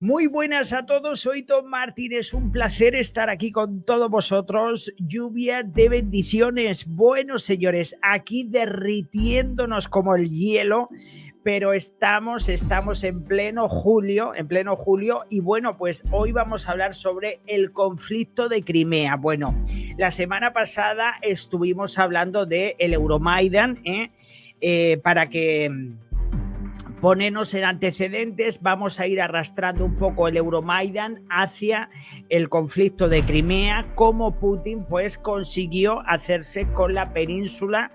Muy buenas a todos, soy Tom Martín, es un placer estar aquí con todos vosotros. Lluvia de bendiciones. Bueno, señores, aquí derritiéndonos como el hielo, pero estamos en pleno julio, y bueno, pues hoy vamos a hablar sobre el conflicto de Crimea. Bueno, la semana pasada estuvimos hablando de el Euromaidan, para que ponernos en antecedentes, vamos a ir arrastrando un poco el Euromaidan hacia el conflicto de Crimea, cómo Putin pues consiguió hacerse con la península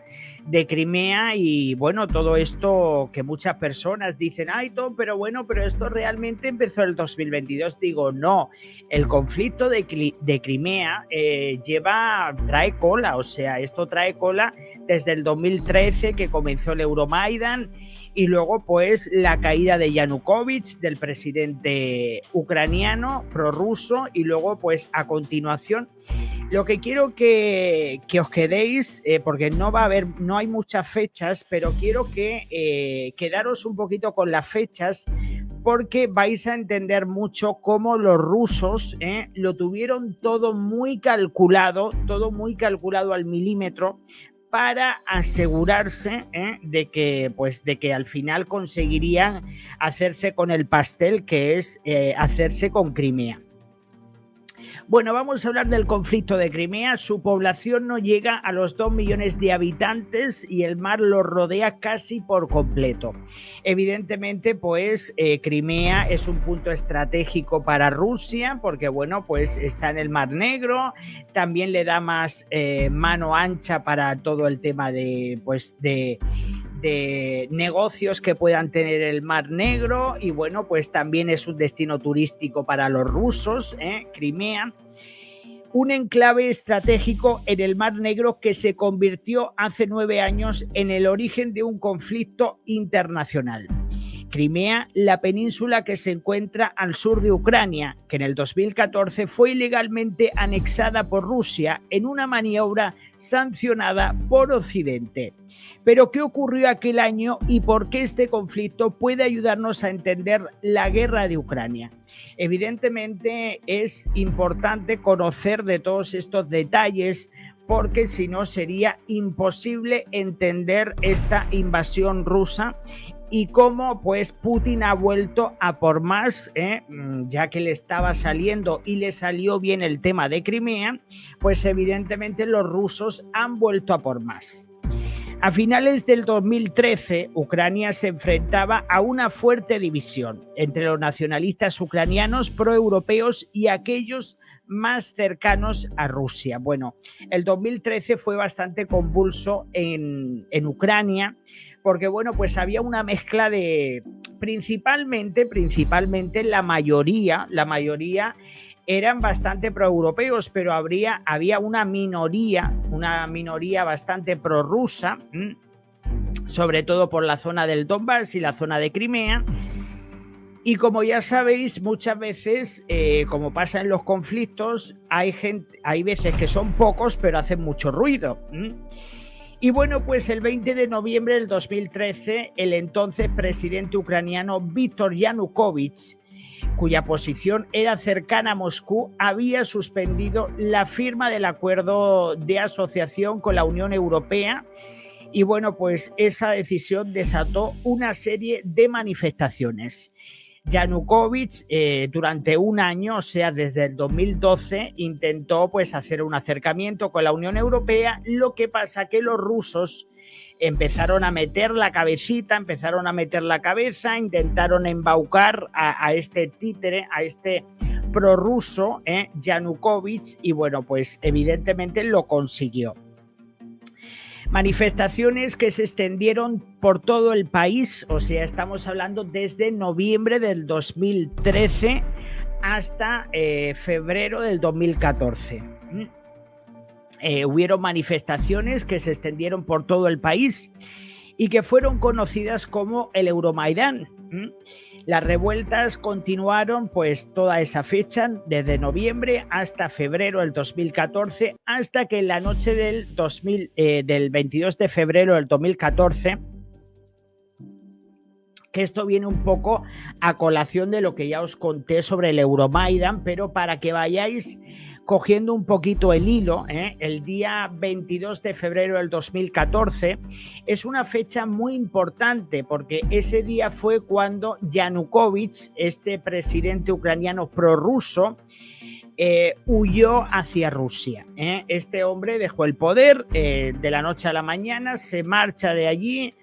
de Crimea. Y bueno, todo esto que muchas personas dicen, ay Tom, pero bueno, pero esto realmente empezó en el 2022. Digo, no, el conflicto de Crimea trae cola, o sea, esto trae cola desde el 2013 que comenzó el Euromaidan, y luego pues la caída de Yanukovych, del presidente ucraniano prorruso, y luego pues a continuación lo que quiero que os quedéis, porque no hay muchas fechas, pero quiero que quedaros un poquito con las fechas, porque vais a entender mucho cómo los rusos lo tuvieron todo muy calculado al milímetro, para asegurarse de que al final conseguirían hacerse con el pastel, que es hacerse con Crimea. Bueno, vamos a hablar del conflicto de Crimea. Su población no llega a los 2 millones de habitantes y el mar lo rodea casi por completo. Evidentemente, pues Crimea es un punto estratégico para Rusia, porque bueno, pues está en el Mar Negro, también le da más mano ancha para todo el tema de negocios que puedan tener el Mar Negro, y bueno, pues también es un destino turístico para los rusos, Crimea. Un enclave estratégico en el Mar Negro que se convirtió hace 9 años en el origen de un conflicto internacional. Crimea, la península que se encuentra al sur de Ucrania, que en el 2014 fue ilegalmente anexada por Rusia en una maniobra sancionada por Occidente. Pero ¿qué ocurrió aquel año y por qué este conflicto puede ayudarnos a entender la guerra de Ucrania? Evidentemente es importante conocer de todos estos detalles, porque si no sería imposible entender esta invasión rusa y cómo pues Putin ha vuelto a por más, ya que le estaba saliendo y le salió bien el tema de Crimea, pues evidentemente los rusos han vuelto a por más. A finales del 2013, Ucrania se enfrentaba a una fuerte división entre los nacionalistas ucranianos proeuropeos y aquellos más cercanos a Rusia. Bueno, el 2013 fue bastante convulso en Ucrania, porque bueno, pues había una mezcla de principalmente la mayoría eran bastante proeuropeos, pero había una minoría bastante prorrusa, sobre todo por la zona del Donbass y la zona de Crimea. Y como ya sabéis, muchas veces, como pasa en los conflictos, hay veces que son pocos, pero hacen mucho ruido. Y bueno, pues el 20 de noviembre del 2013, el entonces presidente ucraniano Víctor Yanukovych, cuya posición era cercana a Moscú, había suspendido la firma del acuerdo de asociación con la Unión Europea. Y bueno, pues esa decisión desató una serie de manifestaciones. Yanukovych durante un año, o sea, desde el 2012, intentó pues hacer un acercamiento con la Unión Europea. Lo que pasa que los rusos empezaron a meter la cabeza, intentaron embaucar a este títere, a este prorruso, Yanukovych, y bueno, pues evidentemente lo consiguió. Manifestaciones que se extendieron por todo el país, o sea, estamos hablando desde noviembre del 2013 hasta febrero del 2014. Hubieron manifestaciones que se extendieron por todo el país y que fueron conocidas como el Euromaidan. Las revueltas continuaron pues toda esa fecha, desde noviembre hasta febrero del 2014, hasta que en la noche del 22 de febrero del 2014 que esto viene un poco a colación de lo que ya os conté sobre el Euromaidan, pero para que vayáis cogiendo un poquito el hilo, el día 22 de febrero del 2014 es una fecha muy importante porque ese día fue cuando Yanukovych, este presidente ucraniano prorruso, huyó hacia Rusia. Este hombre dejó el poder de la noche a la mañana, se marcha de allí.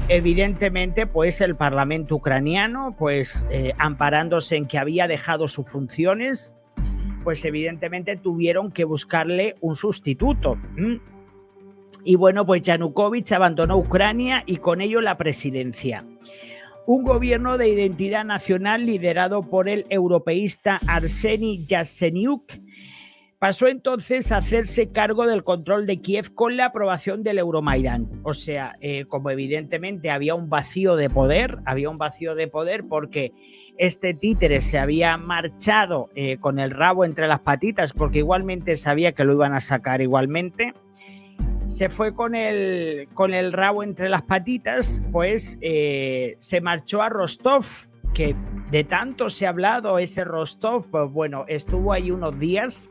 Evidentemente, pues el Parlamento ucraniano, pues amparándose en que había dejado sus funciones, pues evidentemente tuvieron que buscarle un sustituto. Y bueno, pues Yanukovych abandonó Ucrania y con ello la presidencia. Un gobierno de identidad nacional liderado por el europeísta Arseniy Yatsenyuk pasó entonces a hacerse cargo del control de Kiev con la aprobación del Euromaidan. O sea, como evidentemente había un vacío de poder porque este títere se había marchado con el rabo entre las patitas porque igualmente sabía que lo iban a sacar igualmente. Se fue con el rabo entre las patitas, pues se marchó a Rostov, que de tanto se ha hablado ese Rostov, pues bueno, estuvo ahí unos días.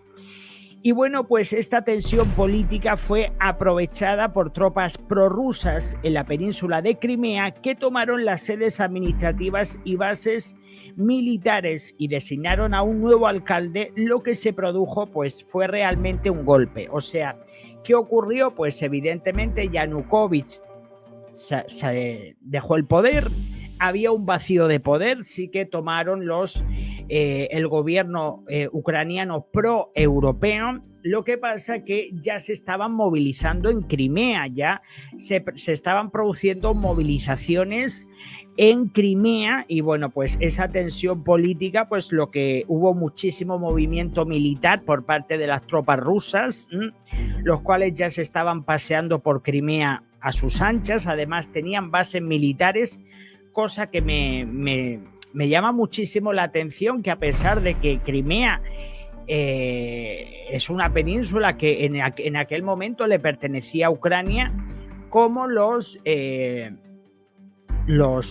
Y bueno, pues esta tensión política fue aprovechada por tropas prorrusas en la península de Crimea que tomaron las sedes administrativas y bases militares y designaron a un nuevo alcalde. Lo que se produjo pues fue realmente un golpe. O sea, ¿qué ocurrió? Pues evidentemente Yanukovych se dejó el poder. Había un vacío de poder, sí que tomaron el gobierno ucraniano pro-europeo. Lo que pasa que ya se estaban movilizando en Crimea, ya se estaban produciendo movilizaciones en Crimea y bueno, pues esa tensión política, pues lo que hubo muchísimo movimiento militar por parte de las tropas rusas, los cuales ya se estaban paseando por Crimea a sus anchas, además tenían bases militares, cosa que me llama muchísimo la atención, que a pesar de que Crimea es una península que en aquel momento le pertenecía a Ucrania, como los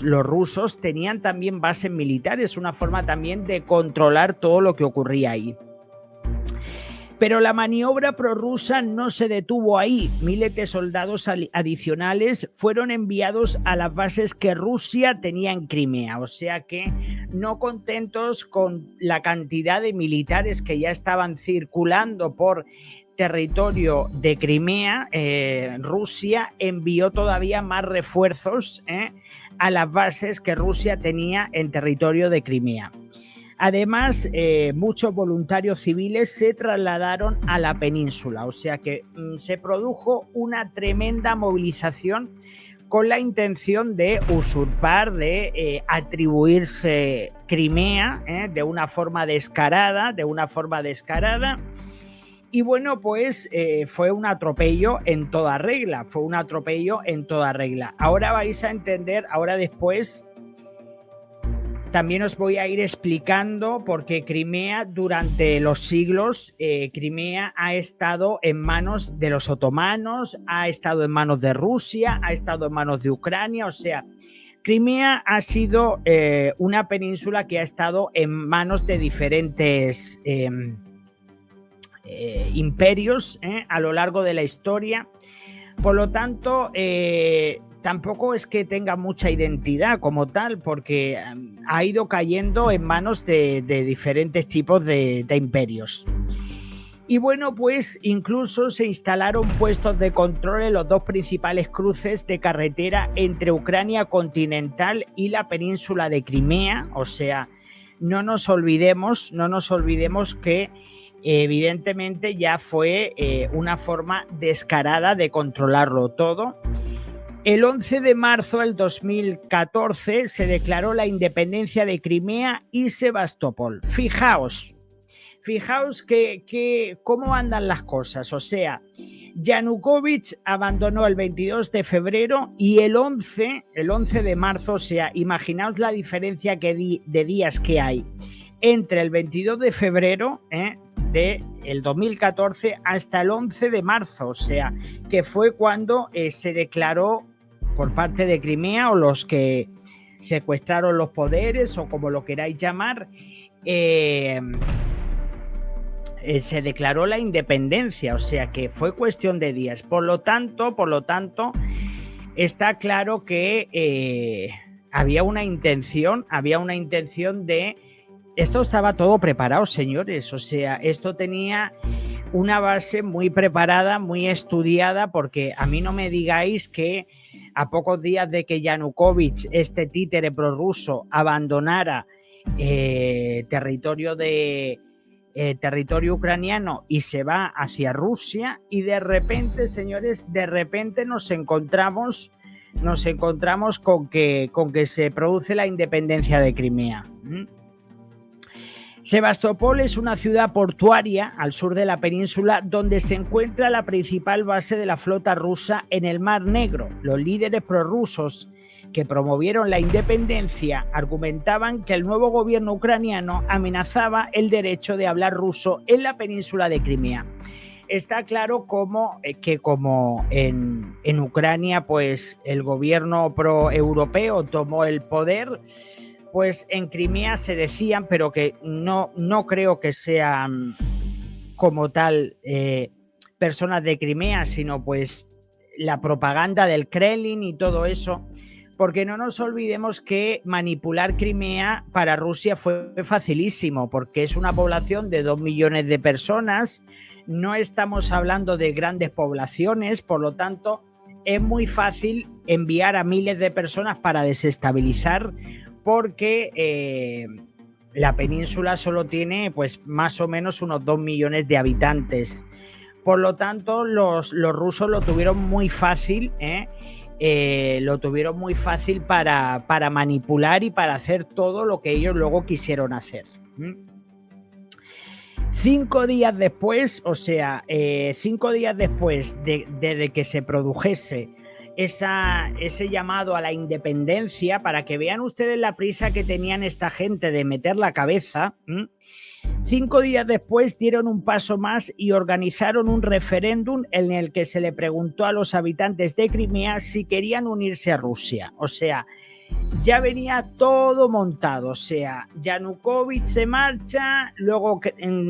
rusos tenían también bases militares, una forma también de controlar todo lo que ocurría ahí. Pero la maniobra prorrusa no se detuvo ahí. Miles de soldados adicionales fueron enviados a las bases que Rusia tenía en Crimea. O sea que, no contentos con la cantidad de militares que ya estaban circulando por territorio de Crimea, Rusia envió todavía más refuerzos a las bases que Rusia tenía en territorio de Crimea. Además, muchos voluntarios civiles se trasladaron a la península, o sea que se produjo una tremenda movilización con la intención de usurpar, de atribuirse Crimea de una forma descarada, Y bueno, pues fue un atropello en toda regla, Ahora vais a entender, ahora después también os voy a ir explicando por qué Crimea durante los siglos, Crimea ha estado en manos de los otomanos, ha estado en manos de Rusia, ha estado en manos de Ucrania, o sea, Crimea ha sido una península que ha estado en manos de diferentes imperios a lo largo de la historia. Por lo tanto, tampoco es que tenga mucha identidad como tal, porque ha ido cayendo en manos de diferentes tipos de imperios. Y bueno, pues incluso se instalaron puestos de control en los dos principales cruces de carretera entre Ucrania continental y la península de Crimea. O sea, no nos olvidemos que evidentemente ya fue una forma descarada de controlarlo todo. El 11 de marzo del 2014 se declaró la independencia de Crimea y Sebastopol. Fijaos que cómo andan las cosas. O sea, Yanukovych abandonó el 22 de febrero y el 11 de marzo, o sea, imaginaos la diferencia de días que hay entre el 22 de febrero del 2014 hasta el 11 de marzo, o sea, que fue cuando se declaró por parte de Crimea, o los que secuestraron los poderes o como lo queráis llamar, se declaró la independencia, o sea que fue cuestión de días. Por lo tanto, está claro que había una intención de... Esto estaba todo preparado, señores, o sea, esto tenía una base muy preparada, muy estudiada, porque a mí no me digáis que a pocos días de que Yanukovych, este títere prorruso, abandonara territorio ucraniano y se va hacia Rusia, y de repente, señores, nos encontramos con que se produce la independencia de Crimea. Sebastopol es una ciudad portuaria al sur de la península donde se encuentra la principal base de la flota rusa en el Mar Negro. Los líderes prorrusos que promovieron la independencia argumentaban que el nuevo gobierno ucraniano amenazaba el derecho de hablar ruso en la península de Crimea. Está claro que como en Ucrania pues el gobierno pro-europeo tomó el poder, pues en Crimea se decían, pero que no creo que sean como tal personas de Crimea, sino pues la propaganda del Kremlin y todo eso, porque no nos olvidemos que manipular Crimea para Rusia fue facilísimo, porque es una población de 2 millones de personas, no estamos hablando de grandes poblaciones, por lo tanto es muy fácil enviar a miles de personas para desestabilizar, porque la península solo tiene pues más o menos unos 2 millones de habitantes. Por lo tanto, los rusos lo tuvieron muy fácil, para manipular y para hacer todo lo que ellos luego quisieron hacer. 5 días después, de que se produjese ese llamado a la independencia, para que vean ustedes la prisa que tenían esta gente de meter la cabeza, 5 días después dieron un paso más y organizaron un referéndum en el que se le preguntó a los habitantes de Crimea si querían unirse a Rusia. O sea, ya venía todo montado, o sea, Yanukovych se marcha, luego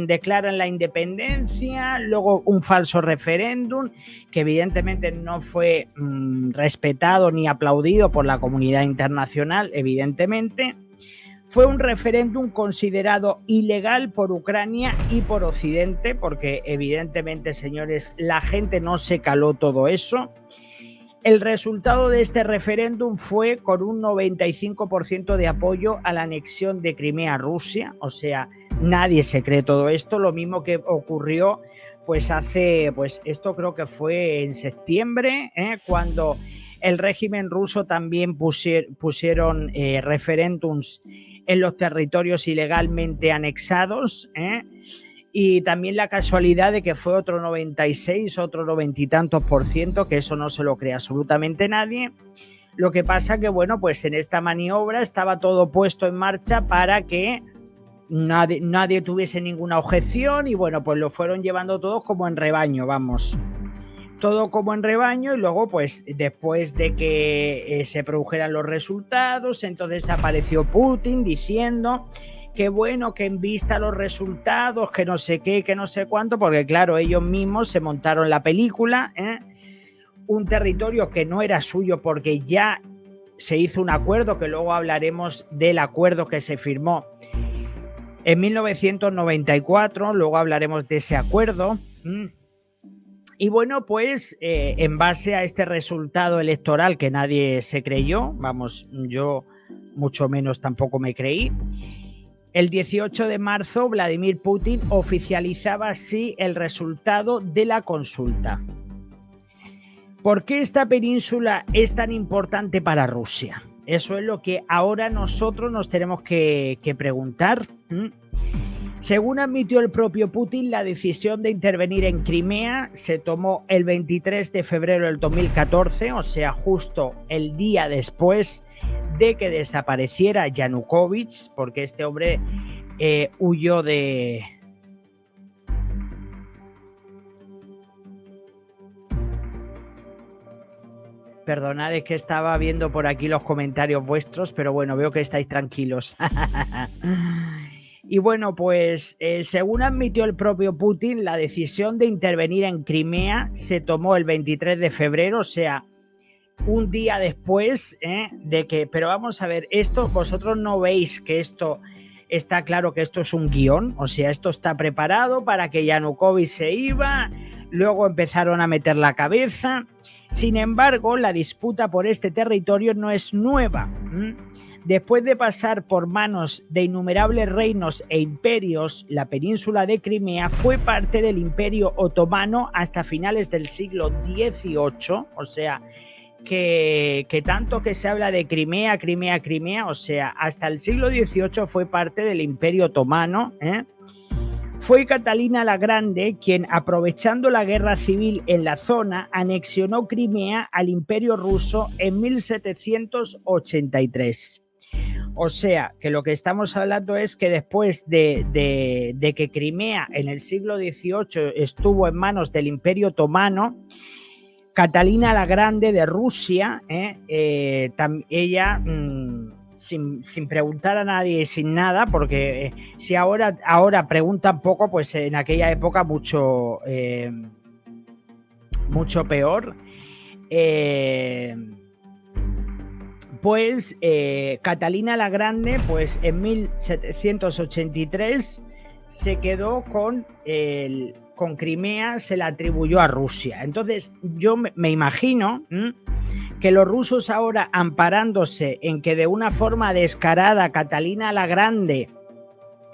declaran la independencia, luego un falso referéndum que evidentemente no fue respetado ni aplaudido por la comunidad internacional, evidentemente. Fue un referéndum considerado ilegal por Ucrania y por Occidente, porque evidentemente, señores, la gente no se caló todo eso. El resultado de este referéndum fue con un 95% de apoyo a la anexión de Crimea a Rusia, o sea, nadie se cree todo esto, lo mismo que ocurrió pues esto creo que fue en septiembre, cuando el régimen ruso también pusieron referéndums en los territorios ilegalmente anexados, y también la casualidad de que fue otro 96, otro 90 y tantos %, que eso no se lo cree absolutamente nadie. Lo que pasa que, bueno, pues en esta maniobra estaba todo puesto en marcha para que nadie tuviese ninguna objeción, y bueno, pues lo fueron llevando todos como en rebaño, vamos. Todo como en rebaño, y luego pues después de que se produjeran los resultados, entonces apareció Putin diciendo que bueno, que en vista los resultados, que no sé qué, que no sé cuánto, porque claro, ellos mismos se montaron la película, un territorio que no era suyo porque ya se hizo un acuerdo, que luego hablaremos del acuerdo que se firmó en 1994, luego hablaremos de ese acuerdo. Y bueno, pues en base a este resultado electoral que nadie se creyó, vamos, yo mucho menos tampoco me creí, el 18 de marzo Vladimir Putin oficializaba así el resultado de la consulta. ¿Por qué esta península es tan importante para Rusia? Eso es lo que ahora nosotros nos tenemos que preguntar. Según admitió el propio Putin, la decisión de intervenir en Crimea se tomó el 23 de febrero del 2014, o sea, justo el día después de que desapareciera Yanukovych, porque este hombre huyó de... Perdonad, es que estaba viendo por aquí los comentarios vuestros, pero bueno, veo que estáis tranquilos. Y bueno, pues según admitió el propio Putin, la decisión de intervenir en Crimea se tomó el 23 de febrero, o sea, un día después de que... Pero vamos a ver, esto, vosotros no veis que esto... Está claro que esto es un guión, o sea, esto está preparado para que Yanukovych se iba, luego empezaron a meter la cabeza. Sin embargo, la disputa por este territorio no es nueva. Después de pasar por manos de innumerables reinos e imperios, la península de Crimea fue parte del Imperio Otomano hasta finales del siglo XVIII, o sea, que tanto que se habla de Crimea, o sea, hasta el siglo XVIII fue parte del Imperio Otomano. Fue Catalina la Grande quien, aprovechando la guerra civil en la zona, anexionó Crimea al Imperio Ruso en 1783. O sea, que lo que estamos hablando es que después de que Crimea en el siglo XVIII estuvo en manos del Imperio Otomano, Catalina la Grande de Rusia, ella, sin preguntar a nadie, sin nada, porque si ahora preguntan poco, pues en aquella época mucho peor. Catalina la Grande, pues en 1783 se quedó con Crimea, se la atribuyó a Rusia. Entonces yo me imagino que los rusos ahora, amparándose en que de una forma descarada Catalina la Grande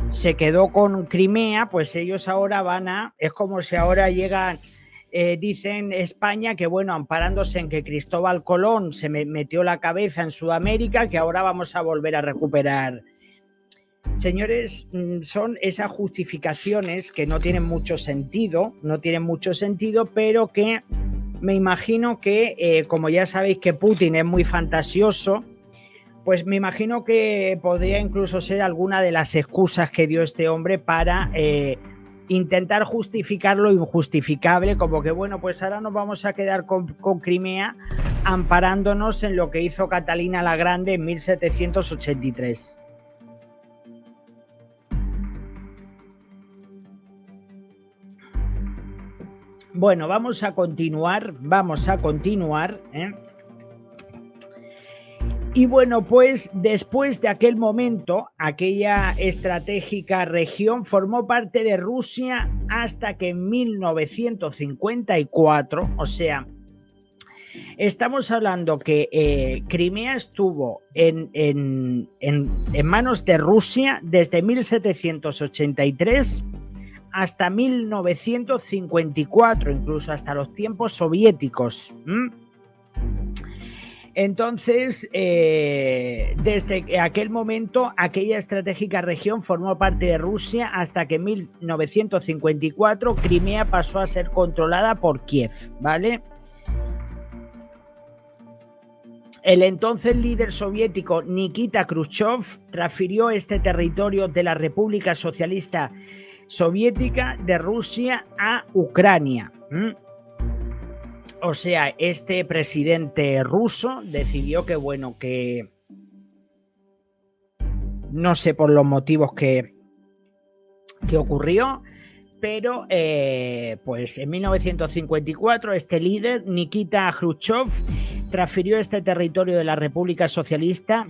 se quedó con Crimea, pues ellos ahora es como si ahora llegan, dicen España que bueno, amparándose en que Cristóbal Colón se metió la cabeza en Sudamérica, que ahora vamos a volver a recuperar. Señores, son esas justificaciones que no tienen mucho sentido, pero que me imagino que, como ya sabéis que Putin es muy fantasioso, pues me imagino que podría incluso ser alguna de las excusas que dio este hombre para intentar justificar lo injustificable, como que bueno, pues ahora nos vamos a quedar con Crimea amparándonos en lo que hizo Catalina la Grande en 1783. Bueno, vamos a continuar. Y bueno, pues después de aquel momento, aquella estratégica región formó parte de Rusia hasta que en 1954, o sea, estamos hablando que Crimea estuvo en manos de Rusia desde 1783 hasta 1954, incluso hasta los tiempos soviéticos. Entonces, desde aquel momento, aquella estratégica región formó parte de Rusia hasta que en 1954 Crimea pasó a ser controlada por Kiev, ¿vale? El entonces líder soviético Nikita Khrushchev transfirió este territorio de la República Socialista Soviética de Rusia a Ucrania. O sea, este presidente ruso decidió que, bueno, que no sé por los motivos que ocurrió, pero pues en 1954 este líder, Nikita Khrushchev, transfirió este territorio de la República Socialista,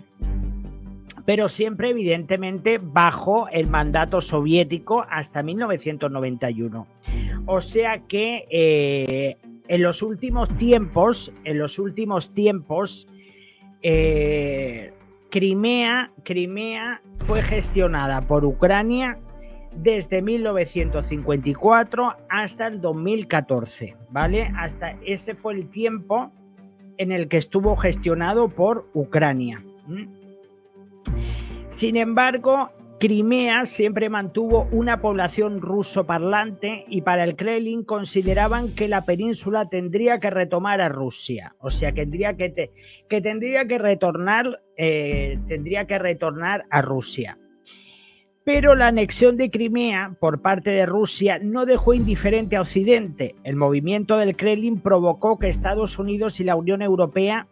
pero siempre evidentemente bajo el mandato soviético hasta 1991. O sea que en los últimos tiempos, Crimea fue gestionada por Ucrania desde 1954 hasta el 2014, ¿vale? Hasta ese fue el tiempo en el que estuvo gestionado por Ucrania. Sin embargo, Crimea siempre mantuvo una población rusoparlante y para el Kremlin consideraban que la península tendría que retomar a Rusia, o sea, que tendría que retornar a Rusia. Pero la anexión de Crimea por parte de Rusia no dejó indiferente a Occidente. El movimiento del Kremlin provocó que Estados Unidos y la Unión Europea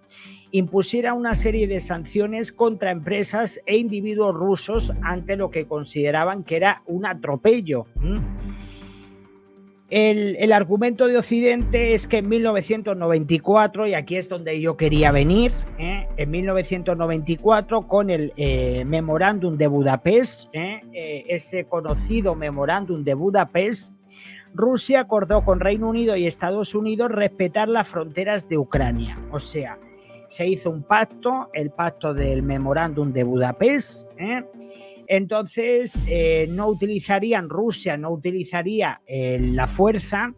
impusieran una serie de sanciones contra empresas e individuos rusos ante lo que consideraban que era un atropello. El argumento de Occidente es que en 1994, y aquí es donde yo quería venir, en 1994 con el Memorándum de Budapest, ese conocido Memorándum de Budapest, Rusia acordó con Reino Unido y Estados Unidos respetar las fronteras de Ucrania. O sea, se hizo un pacto, el pacto del Memorándum de Budapest, entonces Rusia no utilizaría la fuerza.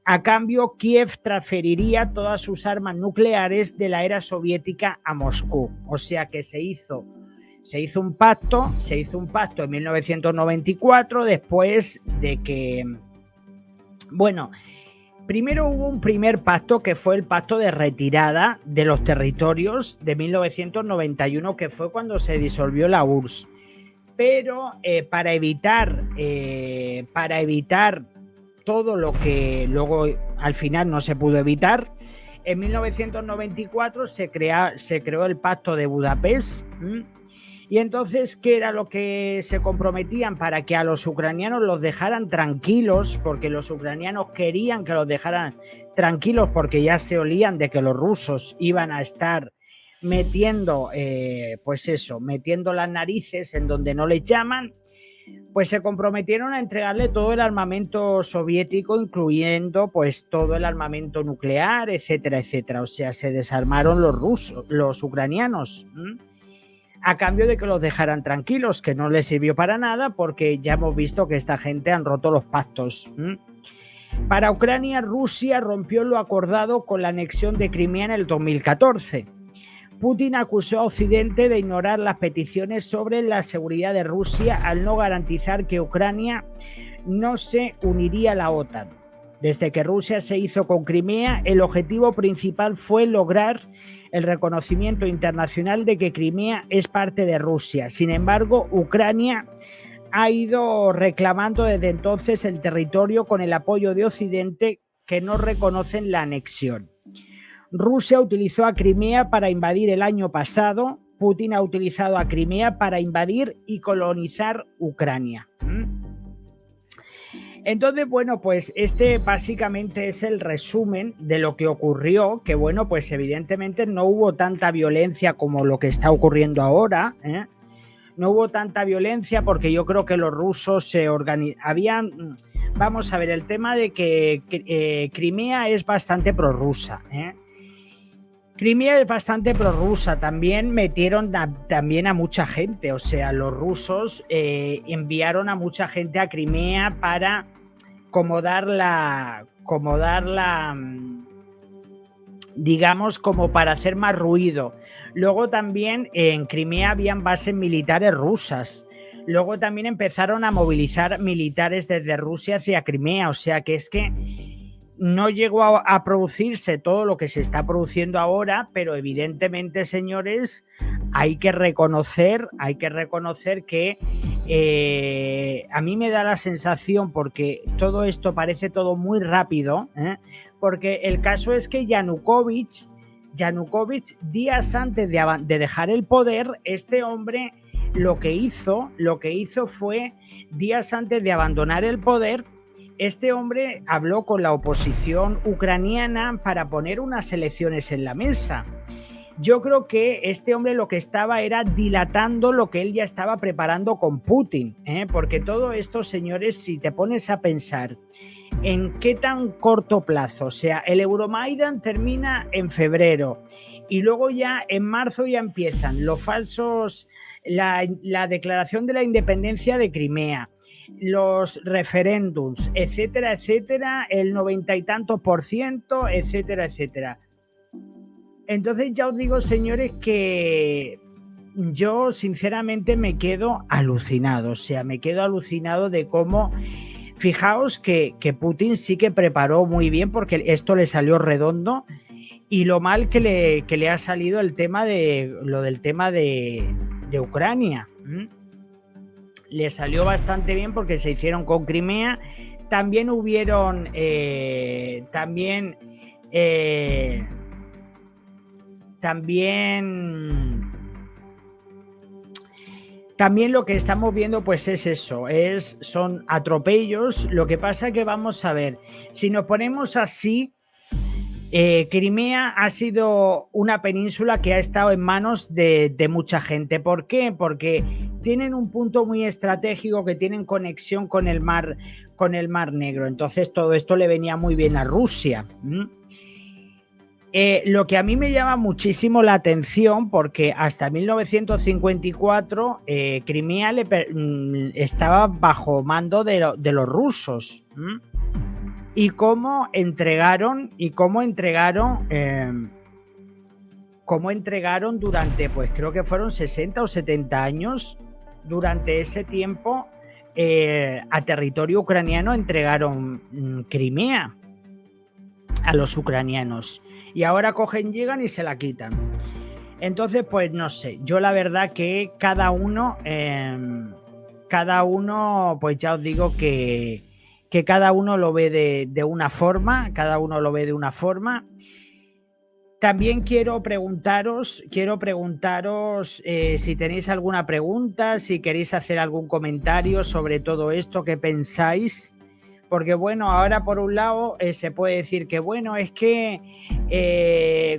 A cambio, Kiev transferiría todas sus armas nucleares de la era soviética a Moscú. O sea que se hizo un pacto en 1994 después de que, bueno, primero hubo un primer pacto que fue el pacto de retirada de los territorios de 1991, que fue cuando se disolvió la URSS. Pero para evitar todo lo que luego al final no se pudo evitar, en 1994 se creó el Pacto de Budapest. Y entonces, ¿qué era lo que se comprometían? Para que a los ucranianos los dejaran tranquilos, porque los ucranianos querían que los dejaran tranquilos porque ya se olían de que los rusos iban a estar metiendo las narices en donde no les llaman. Pues se comprometieron a entregarle todo el armamento soviético, incluyendo pues todo el armamento nuclear, etcétera, etcétera. O sea, se desarmaron los ucranianos, a cambio de que los dejaran tranquilos, que no les sirvió para nada porque ya hemos visto que esta gente han roto los pactos. Para Ucrania, Rusia rompió lo acordado con la anexión de Crimea en el 2014. Putin acusó a Occidente de ignorar las peticiones sobre la seguridad de Rusia al no garantizar que Ucrania no se uniría a la OTAN. Desde que Rusia se hizo con Crimea, el objetivo principal fue lograr el reconocimiento internacional de que Crimea es parte de Rusia. Sin embargo, Ucrania ha ido reclamando desde entonces el territorio con el apoyo de Occidente, que no reconocen la anexión. Rusia utilizó a Crimea para invadir el año pasado. Putin ha utilizado a Crimea para invadir y colonizar Ucrania. Entonces, bueno, pues este básicamente es el resumen de lo que ocurrió, que bueno, pues evidentemente no hubo tanta violencia como lo que está ocurriendo ahora, No hubo tanta violencia porque yo creo que los rusos se organizaban. Vamos a ver, el tema de que Crimea es bastante prorrusa, Crimea es bastante prorrusa. También metieron también a mucha gente. O sea, los rusos enviaron a mucha gente a Crimea para acomodarla, digamos, como para hacer más ruido. Luego también en Crimea habían bases militares rusas. Luego también empezaron a movilizar militares desde Rusia hacia Crimea. O sea que es que no llegó a producirse todo lo que se está produciendo ahora, pero evidentemente, señores, hay que reconocer que a mí me da la sensación, porque todo esto parece todo muy rápido, porque el caso es que Yanukovych, días antes de dejar el poder, este hombre lo que hizo fue, días antes de abandonar el poder, este hombre habló con la oposición ucraniana para poner unas elecciones en la mesa. Yo creo que este hombre lo que estaba era dilatando lo que él ya estaba preparando con Putin, porque todo esto, señores, si te pones a pensar en qué tan corto plazo, o sea, el Euromaidan termina en febrero y luego ya en marzo ya empiezan los falsos, la declaración de la independencia de Crimea, los referéndums, etcétera, etcétera, el 90 y tantos %, etcétera, etcétera. Entonces ya os digo, señores, que yo sinceramente me quedo alucinado. O sea, me quedo alucinado de cómo... Fijaos que Putin sí que preparó muy bien, porque esto le salió redondo, y lo mal que le ha salido el tema de Ucrania. le salió bastante bien porque se hicieron con Crimea. También hubieron también lo que estamos viendo pues es eso, son atropellos. Lo que pasa que vamos a ver, si nos ponemos así, Crimea ha sido una península que ha estado en manos de mucha gente. ¿Por qué? Porque tienen un punto muy estratégico, que tienen conexión con el Mar Negro. Entonces todo esto le venía muy bien a Rusia. Lo que a mí me llama muchísimo la atención, porque hasta 1954 Crimea estaba bajo mando de los rusos. Y cómo entregaron durante, pues creo que fueron 60 o 70 años. Durante ese tiempo a territorio ucraniano entregaron Crimea a los ucranianos, y ahora cogen, llegan y se la quitan. Entonces pues no sé, yo la verdad que cada uno pues ya os digo que cada uno lo ve de una forma, También quiero preguntaros si tenéis alguna pregunta, si queréis hacer algún comentario sobre todo esto, qué pensáis. Porque bueno, ahora por un lado se puede decir que bueno, es que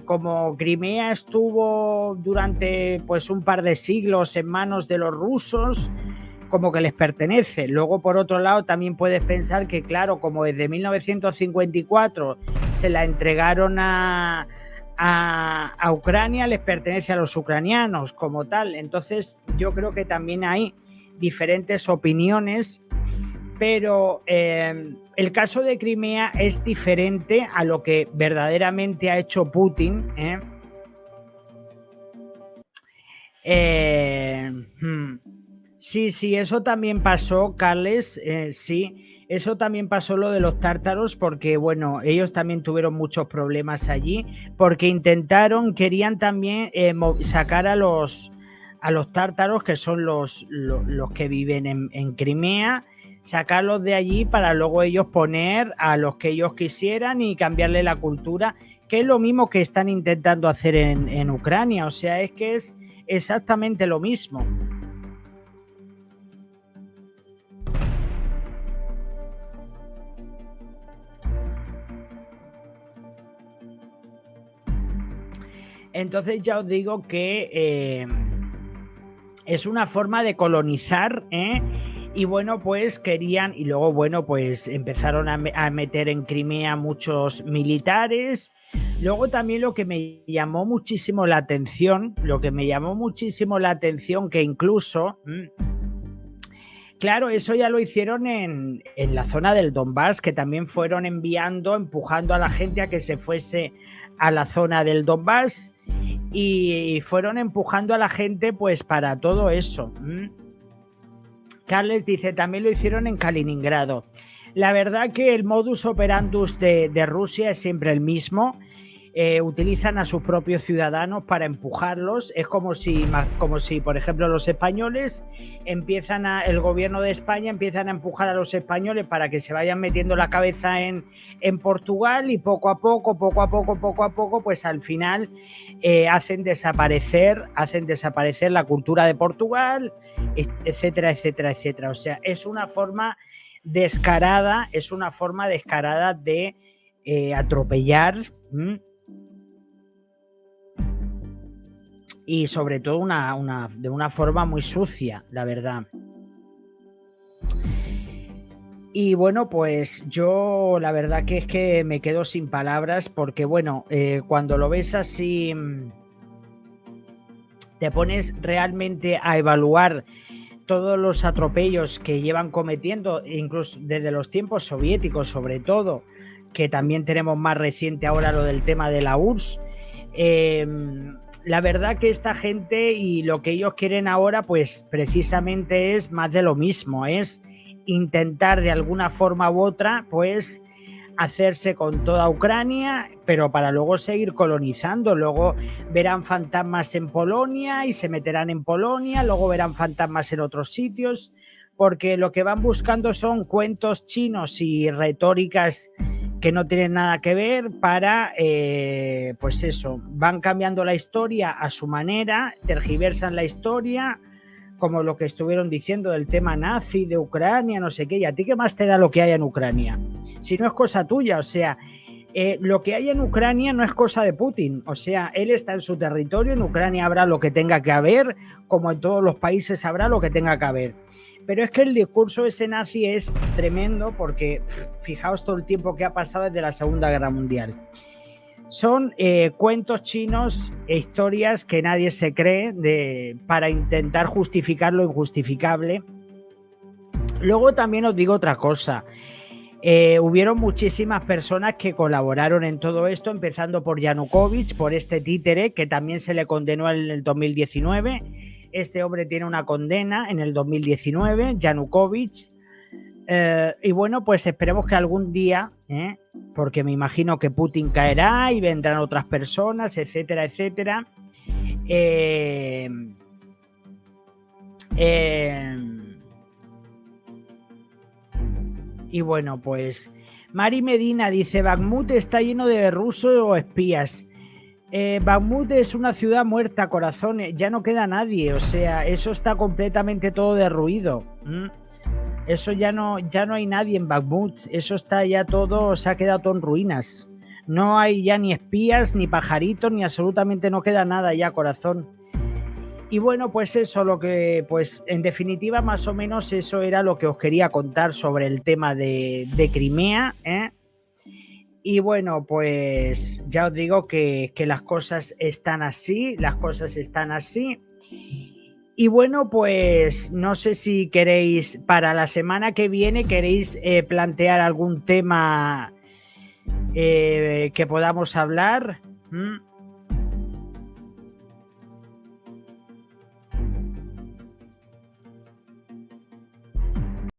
como Crimea estuvo durante pues un par de siglos en manos de los rusos, como que les pertenece. Luego, por otro lado, también puedes pensar que, claro, como desde 1954 se la entregaron a Ucrania, les pertenece a los ucranianos como tal. Entonces, yo creo que también hay diferentes opiniones, pero el caso de Crimea es diferente a lo que verdaderamente ha hecho Putin. Sí, eso también pasó, Carles, sí, eso también pasó, lo de los tártaros, porque bueno, ellos también tuvieron muchos problemas allí, porque querían también sacar a los tártaros, que son los que viven en Crimea, sacarlos de allí para luego ellos poner a los que ellos quisieran y cambiarle la cultura, que es lo mismo que están intentando hacer en Ucrania. O sea, es que es exactamente lo mismo. Entonces ya os digo que es una forma de colonizar, y bueno, pues querían, y luego bueno, pues empezaron a meter en Crimea muchos militares. Luego también lo que me llamó muchísimo la atención, que incluso, claro, eso ya lo hicieron en la zona del Donbass, que también fueron empujando a la gente a que se fuese a la zona del Donbass, y fueron empujando a la gente pues para todo eso. Carles dice, también lo hicieron en Kaliningrado. La verdad que el modus operandus de Rusia es siempre el mismo. Utilizan a sus propios ciudadanos para empujarlos. Es como si, por ejemplo, los españoles el gobierno de España empiezan a empujar a los españoles para que se vayan metiendo la cabeza en Portugal, y poco a poco, pues al final hacen desaparecer la cultura de Portugal, etcétera, etcétera, etcétera. O sea, es una forma descarada de atropellar, y sobre todo de una forma muy sucia, la verdad. Y bueno, pues yo la verdad que es que me quedo sin palabras, porque bueno, cuando lo ves así, te pones realmente a evaluar todos los atropellos que llevan cometiendo, incluso desde los tiempos soviéticos, sobre todo, que también tenemos más reciente ahora lo del tema de la URSS. La verdad que esta gente, y lo que ellos quieren ahora, pues precisamente es más de lo mismo, es intentar de alguna forma u otra pues hacerse con toda Ucrania, pero para luego seguir colonizando. Luego verán fantasmas en Polonia y se meterán en Polonia, luego verán fantasmas en otros sitios. porque lo que van buscando son cuentos chinos y retóricas que no tienen nada que ver para, pues eso, van cambiando la historia a su manera, tergiversan la historia, como lo que estuvieron diciendo del tema nazi de Ucrania, no sé qué. ¿Y a ti qué más te da lo que hay en Ucrania? Si no es cosa tuya, o sea, lo que hay en Ucrania no es cosa de Putin, o sea, él está en su territorio, en Ucrania habrá lo que tenga que haber, como en todos los países habrá lo que tenga que haber. Pero es que el discurso ese nazi es tremendo porque fijaos todo el tiempo que ha pasado desde la Segunda Guerra Mundial. Son cuentos chinos e historias que nadie se cree para intentar justificar lo injustificable. Luego también os digo otra cosa. Hubieron muchísimas personas que colaboraron en todo esto, empezando por Yanukovych, por este títere que también se le condenó en el 2019. Este hombre tiene una condena en el 2019, Yanukovych. Y bueno, pues esperemos que algún día, porque me imagino que Putin caerá y vendrán otras personas, etcétera, etcétera. Y bueno, pues Mari Medina dice: Bakhmut está lleno de rusos o espías. Bakhmut es una ciudad muerta, corazones, ya no queda nadie, o sea, eso está completamente todo derruido. Eso ya no hay nadie en Bakhmut, eso está ya todo, se ha quedado todo en ruinas. No hay ya ni espías, ni pajaritos, ni absolutamente no queda nada ya, corazón. Y bueno, pues eso, lo que, pues en definitiva, más o menos eso era lo que os quería contar sobre el tema de Crimea, Y bueno, pues ya os digo que las cosas están así, Y bueno, pues no sé si queréis, para la semana que viene, queréis plantear algún tema que podamos hablar.